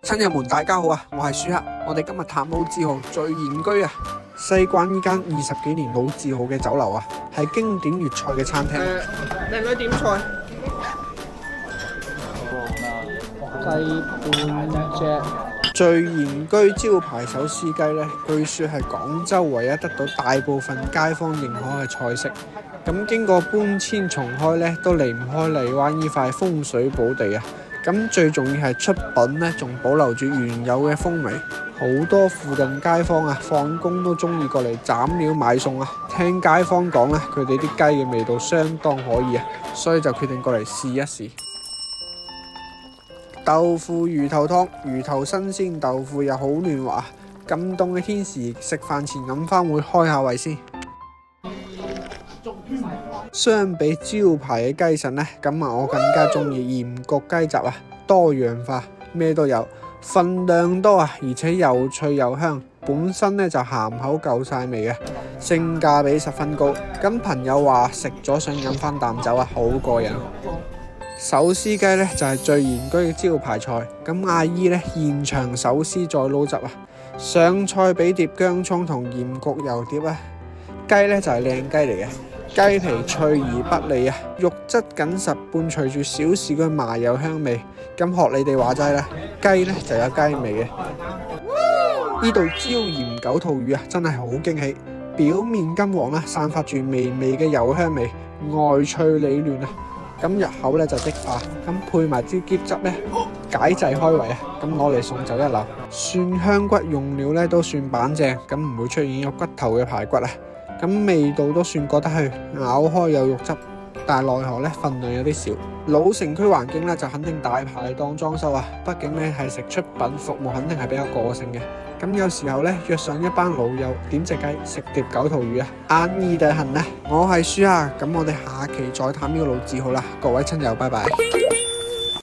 親友們大家好啊，我係舒克，我哋今日探老字號聚賢居啊。西關呢間20幾年老字號嘅酒樓啊，係經典粵菜嘅餐廳。靚女點菜？雞半隻。聚賢居招牌手撕雞呢，據說係廣州唯一得到大部分街坊認可嘅菜式。咁經過搬遷重開呢，都離唔開荔灣呢塊風水寶地啊。咁最重要係出品呢，仲保留住原有嘅風味。好多附近街坊啊，放工都中意過嚟斬料買餸啊。聽街坊講咧，佢哋啲雞嘅味道相當可以啊，所以就決定過嚟試一試。豆腐魚頭湯，魚頭新鮮，豆腐又好嫩滑。咁凍嘅天時，食飯前飲返會開下胃先。相比招牌嘅雞腎呢，咁我更加中意鹽焗雞雜啊，多樣化，咩都有，份量多啊，而且又脆又香，本身呢就鹹口夠晒味啊，性價比十分高。咁朋友話食咗想飲翻啖酒啊，好過癮。手撕雞呢就係聚賢居嘅招牌菜，咁阿姨呢現場手撕再撈汁啊，上菜俾碟薑葱同鹽焗油碟啊，雞呢就係靚雞嚟嘅。雞皮脆而不膩啊，肉質緊實，伴隨住小時嘅麻油香味。咁學你哋話齋啦，雞呢就有雞味嘅。呢道椒鹽九肚魚啊，真係好驚喜，表面金黃啦，散發住微微嘅油香味，外脆裏嫩啊。咁入口呢就即化，咁配埋啲喼汁呢，解滯開胃啊。咁攞嚟餸就一流，蒜香骨用料呢都算板正，咁唔會出現有骨頭嘅排骨啊。咁味道都算過得去，咬開有肉汁，但係奈何呢份量有啲少。老城區環境呢就肯定大排檔裝修啊，畢竟呢係食出品，服務肯定係比較個性嘅。咁有時候呢約上一班老友點隻雞食碟九肚魚啊，安逸得很啊！我係舒克，咁我哋下期再探呢個老字號啦，各位親友，拜拜。